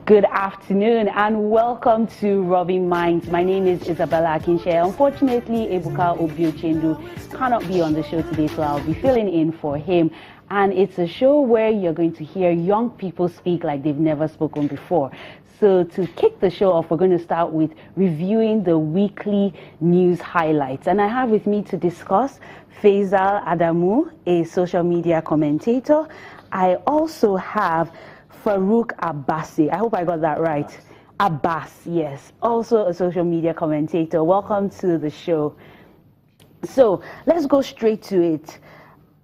Good afternoon and welcome to Rubbin Minds. My name is Isabella Akinshe. Unfortunately, Ebuka Obiochendu cannot be on the show today, so I'll be filling in for him. And it's a show where you're going to hear young people speak like they've never spoken before. So to kick the show off, we're going to start with reviewing the weekly news highlights. And I have with me to discuss Faisal Adamu, a social media commentator. I also have Farouk Abbasi. I hope I got that right. Abbas, yes. Also a social media commentator. Welcome to the show. So let's go straight to it.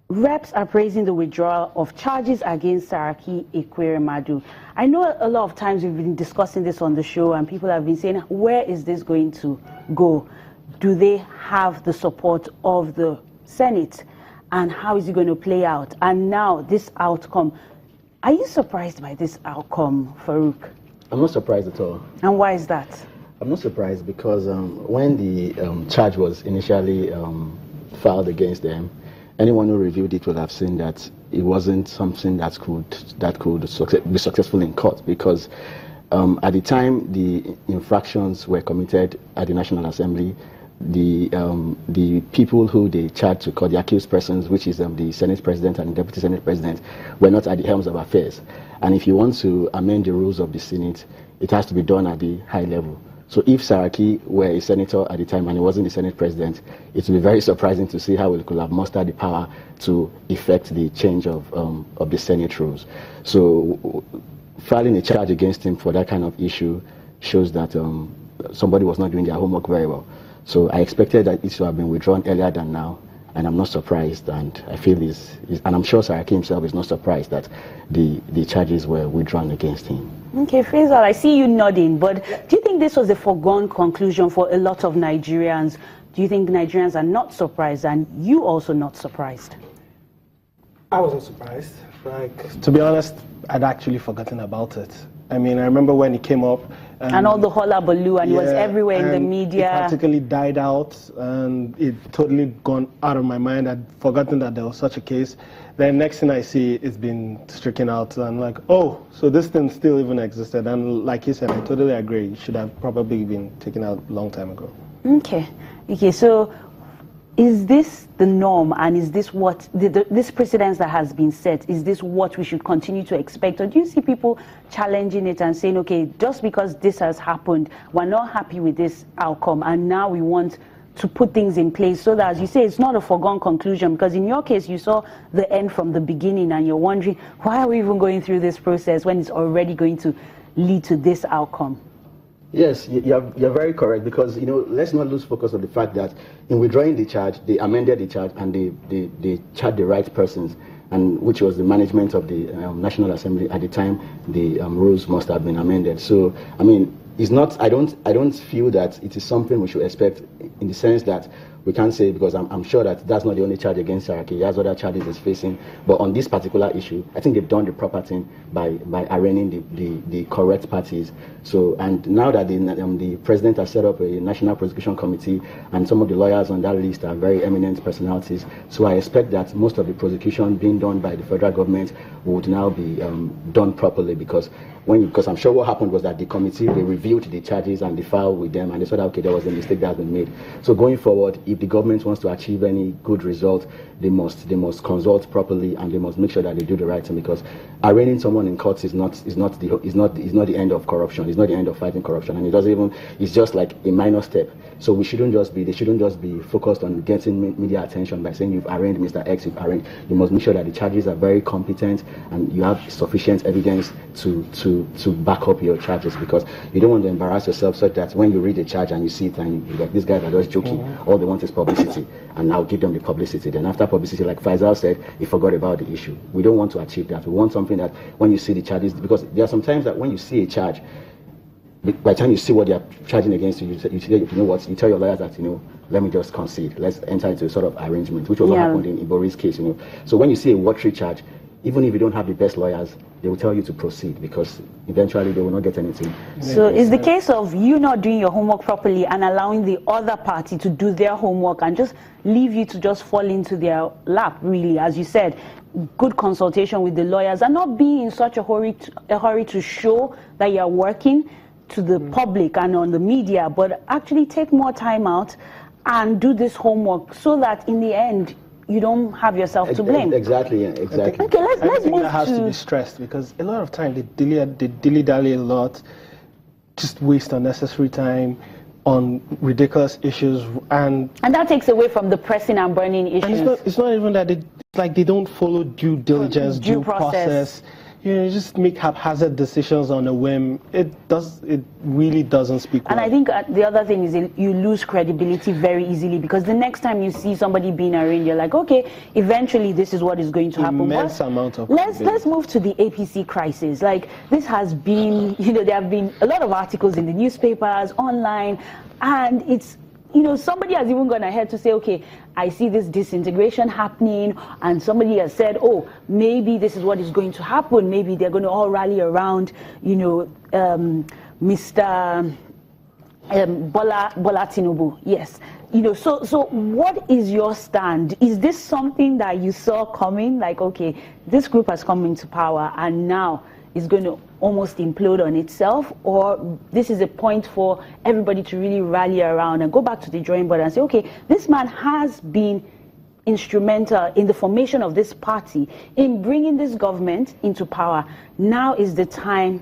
Reps are praising the withdrawal of charges against Saraki Ekweremadu. I know a lot of times we've been discussing this on the show and people have been saying, where is this going to go? Do they have the support of the Senate? And how is it going to play out? And now this outcome. Are you surprised by this outcome, Farouk? I'm not surprised at all. And why is that? I'm not surprised because when the charge was initially filed against them, anyone who reviewed it would have seen that it wasn't something that could be successful in court, because at the time the infractions were committed at the National Assembly, the people who they charged to court, the accused persons, which is the Senate President and the Deputy Senate President, were not at the helms of affairs. And if you want to amend the rules of the Senate, it has to be done at the high level. So if Saraki were a senator at the time and he wasn't the Senate President, it would be very surprising to see how he could have mustered the power to effect the change of the Senate rules. So filing a charge against him for that kind of issue shows that somebody was not doing their homework very well. So I expected that it should have been withdrawn earlier than now, and I'm not surprised, and I feel and I'm sure Saraki himself is not surprised that the charges were withdrawn against him. Okay, Faisal, I see you nodding, but do you think this was a foregone conclusion for a lot of Nigerians? Do you think Nigerians are not surprised, and you also not surprised? I wasn't surprised. Like, to be honest, I'd actually forgotten about it. I mean, I remember when it came up. And all the hullabaloo, and it was everywhere in the media. It practically died out, and it totally gone out of my mind. I'd forgotten that there was such a case. Then next thing I see, it's been stricken out. And I'm like, oh, so this thing still even existed. And like you said, I totally agree. It should have probably been taken out a long time ago. Okay. So is this the norm, and is this what this precedence that has been set, is this what we should continue to expect? Or do you see people challenging it and saying, okay, just because this has happened, we're not happy with this outcome, and now we want to put things in place so that, as you say, it's not a foregone conclusion? Because in your case, you saw the end from the beginning and you're wondering, why are we even going through this process when it's already going to lead to this outcome? Yes, you're very correct, because, let's not lose focus on the fact that in withdrawing the charge, they amended the charge and they charged the right persons, and which was the management of the National Assembly at the time the rules must have been amended. So, I mean, it's not. I don't feel that it is something we should expect, in the sense that we can't say, because I'm sure that that's not the only charge against Saraki. He has other charges he's facing. But on this particular issue, I think they've done the proper thing by arraigning the correct parties. So, and now that the president has set up a National Prosecution Committee, and some of the lawyers on that list are very eminent personalities, so I expect that most of the prosecution being done by the federal government would now be done properly, because I'm sure what happened was that the committee, they reviewed the charges and they filed with them, and they said, okay, there was a mistake that has been made. So going forward, if the government wants to achieve any good result, they must consult properly, and they must make sure that they do the right thing, because arraigning someone in courts is not the end of corruption. It's not the end of fighting corruption, and it's just like a minor step. So they shouldn't just be focused on getting media attention by saying you've arraigned Mr. X, you've arraigned. You must make sure that the charges are very competent and you have sufficient evidence to back up your charges, because you don't want to embarrass yourself such that when you read the charge and you see it and you're like, these guys are just joking. All they want is publicity, and now give them the publicity. Then after publicity, like Faisal said, he forgot about the issue. We don't want to achieve that. We want something that when you see the charges, because there are some times that when you see a charge, by the time you see what they are charging against you, you know what, you tell your lawyers that, let me just concede, let's enter into a sort of arrangement, which was what happened in Ibori's case, So when you see a watery charge, even if you don't have the best lawyers, they will tell you to proceed because eventually they will not get anything. So it's the case of you not doing your homework properly and allowing the other party to do their homework and just leave you to just fall into their lap, really, as you said. Good consultation with the lawyers and not be in such a hurry to show that you're working to the public and on the media, but actually take more time out and do this homework so that in the end you don't have yourself to blame. Exactly. Okay, let's move that has to be stressed because a lot of time they dilly-dally a lot, just waste unnecessary time on ridiculous issues, and that takes away from the pressing and burning issues. And it's not even that they don't follow due diligence, due process. You just make haphazard decisions on a whim. It really doesn't speak well. And I think the other thing is you lose credibility very easily because the next time you see somebody being arraigned, you're like, okay, eventually this is what is going to happen. Immense amount of let's move to the APC crisis. Like this has been, there have been a lot of articles in the newspapers, online, and it's, somebody has even gone ahead to say, okay, I see this disintegration happening, and somebody has said, oh, maybe this is what is going to happen. Maybe they're going to all rally around, Mr. Bola Tinubu. Yes. So what is your stand? Is this something that you saw coming? Like, okay, this group has come into power, and now is going to almost implode on itself, or this is a point for everybody to really rally around and go back to the drawing board and say, okay, this man has been instrumental in the formation of this party, in bringing this government into power. Now is the time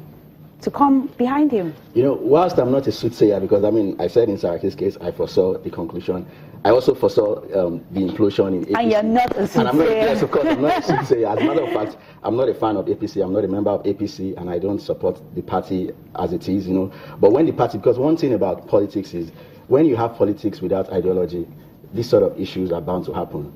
to come behind him. Whilst I'm not a soothsayer, because I said in Saraki's case, I foresaw the conclusion. I also foresaw the implosion in APC. And you're not a soothsayer. Yes, of course, I'm not a soothsayer. As a matter of fact, I'm not a fan of APC. I'm not a member of APC, and I don't support the party as it is, But when the party, because one thing about politics is, when you have politics without ideology, these sort of issues are bound to happen.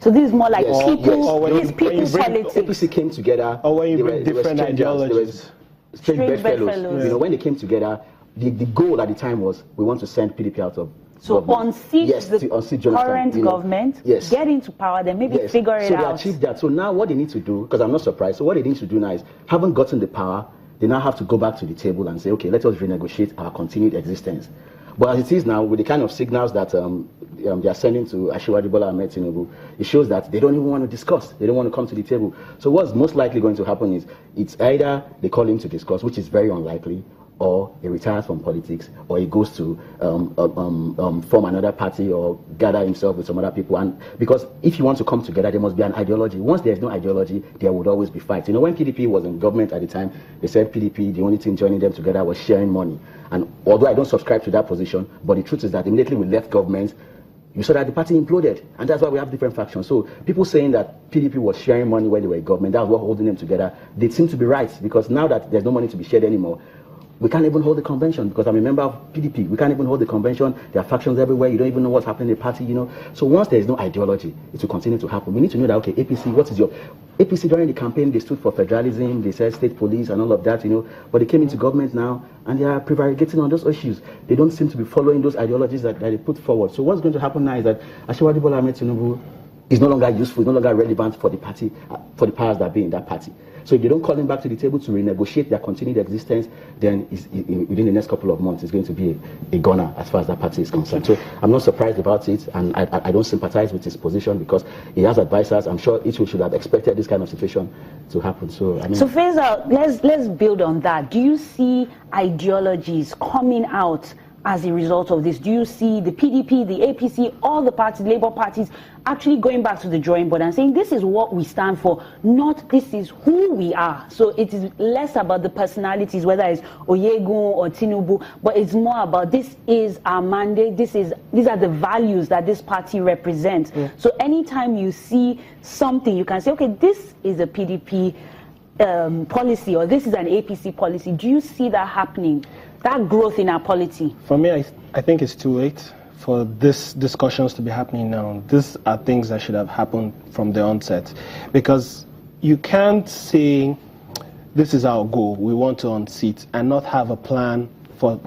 So this is more like people's politics. APC came together. Or when you bring different ideologies. Strange bedfellows. When they came together, the goal at the time was we want to send PDP out of government. Unseat the current government, get into power, then maybe figure it out. So they achieved that. So now what they need to do, because I'm not surprised, so what they need to do now is, having gotten the power, they now have to go back to the table and say, okay, let us renegotiate our continued existence. But as it is now, with the kind of signals that they are sending to Asiwaju Bola Ahmed Tinubu, it shows that they don't even want to discuss. They don't want to come to the table. So what's most likely going to happen is, it's either they call him to discuss, which is very unlikely, or he retires from politics, or he goes to form another party or gather himself with some other people. And because if you want to come together, there must be an ideology. Once there's no ideology, there would always be fights. When PDP was in government at the time, they said PDP, the only thing joining them together was sharing money. And although I don't subscribe to that position, but the truth is that immediately we left government, you saw that the party imploded, and that's why we have different factions. So people saying that PDP was sharing money when they were in government, that was what holding them together, they seem to be right, because now that there's no money to be shared anymore, we can't even hold the convention, because I'm a member of PDP. We can't even hold the convention. There are factions everywhere. You don't even know what's happening in the party, So once there is no ideology, it will continue to happen. We need to know that, okay, APC, what is your... APC during the campaign, they stood for federalism, they said state police and all of that, But they came into government now, and they are prevaricating on those issues. They don't seem to be following those ideologies that they put forward. So what's going to happen now is that Asiwaju Bola Ahmed Tinubu is no longer useful, is no longer relevant for the party, for the powers that be in that party. So if they don't call him back to the table to renegotiate their continued existence, then within the next couple of months, it's going to be a goner as far as that party is concerned. So I'm not surprised about it, and I don't sympathize with his position, because he has advisors. I'm sure each should have expected this kind of situation to happen. So So Faisal, let's build on that. Do you see ideologies coming out as a result of this? Do you see the PDP, the APC, all the parties, Labour parties, actually going back to the drawing board and saying, this is what we stand for, not this is who we are? So it is less about the personalities, whether it's Oyegun or Tinubu, but it's more about, this is our mandate, these are the values that this party represents. Yeah. So anytime you see something, you can say, okay, this is a PDP policy, or this is an APC policy. Do you see that happening? That growth in our polity? For me, I think it's too late for these discussions to be happening now. These are things that should have happened from the onset, because you can't say this is our goal, we want to unseat, and not have a plan for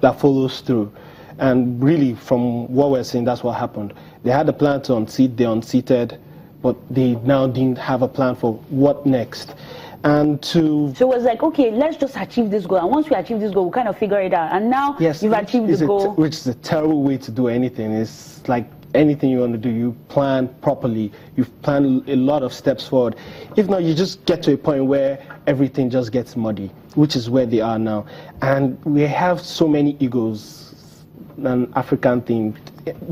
that follows through. And really, from what we're seeing, that's what happened. They had a plan to unseat, they unseated, but they now didn't have a plan for what next. And so it was like, okay, let's just achieve this goal, and once we achieve this goal, we'll kind of figure it out. And now you've achieved the goal. Which is a terrible way to do anything. It's like anything you want to do, you plan properly, you plan a lot of steps forward. If not, you just get to a point where everything just gets muddy, which is where they are now. And we have so many egos, an African thing,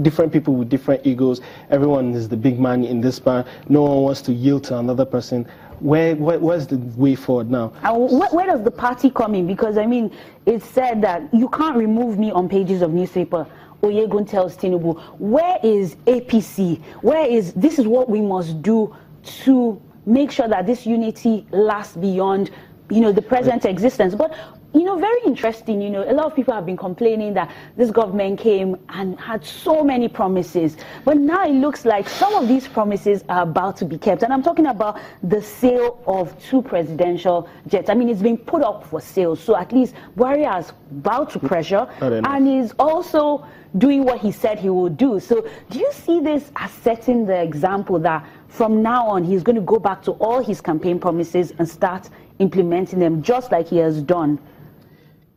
different people with different egos. Everyone is the big man in this band. No one wants to yield to another person. Where's the way forward now? And where does the party come in? Because, I mean, it's said that you can't remove me on pages of newspaper. Oyegun tells Tinubu, where is APC? This is what we must do to make sure that this unity lasts beyond, the present existence. But, very interesting, a lot of people have been complaining that this government came and had so many promises. But now it looks like some of these promises are about to be kept. And I'm talking about the sale of 2 presidential jets. I mean, it's been put up for sale. So at least Buhari has bowed to pressure and is also doing what he said he will do. So do you see this as setting the example that from now on he's going to go back to all his campaign promises and start implementing them just like he has done?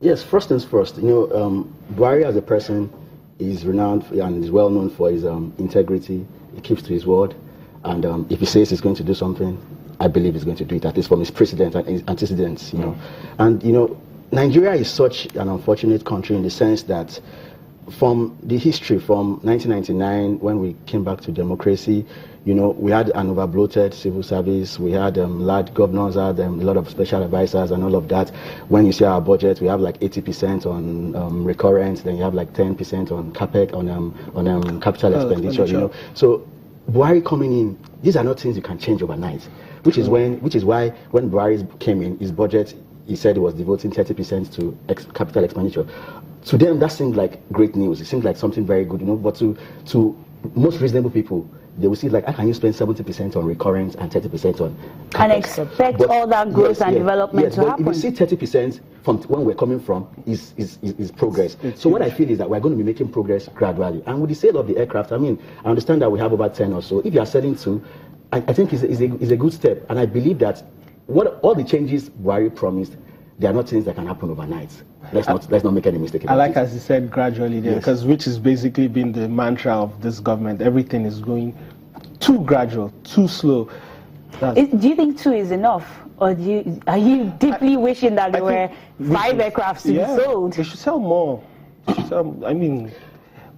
Yes, first things first. Buhari as a person is renowned and is well known for his integrity. He keeps to his word, and if he says he's going to do something, I believe he's going to do it. At least from his precedent and his antecedents. And Nigeria is such an unfortunate country in the sense that from the history from 1999 when we came back to democracy, we had an over-bloated civil service, we had large governors, had a lot of special advisors and all of that. When you see our budget, we have like 80% on recurrent, then you have like 10% on capex, on capital expenditure. So Buhari coming in, these are not things you can change overnight, which is why when Buhari came in, his budget, he said he was devoting 30% to capital expenditure. To them, that seemed like great news. It seemed like something very good, but to most reasonable people, they will see like, how can you spend 70% on recurrence and 30% on capex? And expect all that growth and development to happen. If you see 30% from when we're coming from is progress. So what I feel is that we're going to be making progress gradually. And with the sale of the aircraft, I mean, I understand that we have over 10 or so. If you are selling 2, I think is a good step. And I believe that all the changes Buhari promised, they are not things that can happen overnight. Let's not make any mistake about it. I like, as you said, gradually there, because which has basically been the mantra of this government. Everything is going too gradual, too slow. Do you think 2 is enough? Or are you deeply wishing that there were 5 aircrafts to be sold? They should sell more. I mean,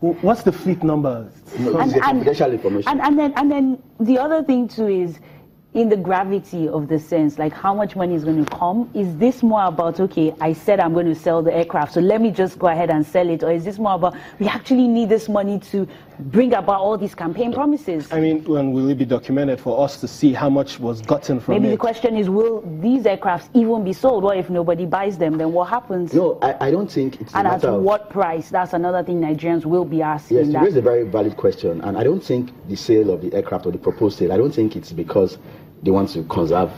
what's the fleet number? It's confidential information. And then the other thing too is, in the gravity of the sense, like how much money is going to come? Is this more about, okay, I said I'm going to sell the aircraft, so let me just go ahead and sell it? Or is this more about, we actually need this money to bring about all these campaign promises? I mean, when will it be documented for us to see how much was gotten from it? Maybe the question is, will these aircrafts even be sold? What if nobody buys them? Then what happens? No, I don't think it's a matter of... And at what price? That's another thing Nigerians will be asking. Yes, it is a very valid question. And I don't think the sale of the aircraft or the proposed sale, I don't think it's because they want to conserve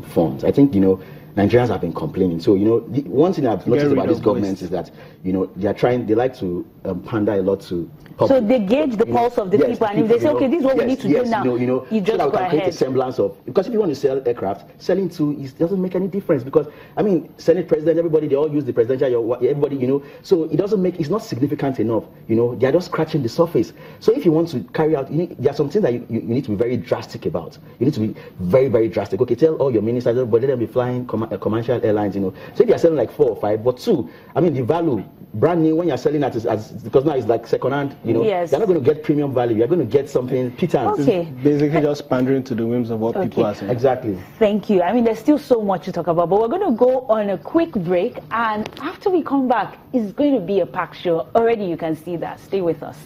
funds. I think, Nigerians have been complaining. So, one thing I've noticed about this government is that, they like to pander a lot to public. So they gauge the pulse of the people, and if they say, okay, this is what we need to do now, you just so that go can create a semblance of, because if you want to sell aircraft, selling doesn't make any difference, because, I mean, Senate President, everybody, they all use the presidential, everybody, so it doesn't make, it's not significant enough, they're just scratching the surface. So if you want to carry out, there are some things that you need to be very drastic about. You need to be very, very drastic. Okay, tell all your ministers, but let them be flying commercial airlines, So if you're selling like 4 or 5, but 2, I mean, the value, brand new, when you're selling that, because now it's like second hand, yes. You're not going to get premium value. You're going to get something pittance. Okay. It's basically just pandering to the whims of what people are saying. Exactly. Thank you. I mean, there's still so much to talk about, but we're going to go on a quick break, and after we come back, it's going to be a packed show. Already you can see that. Stay with us.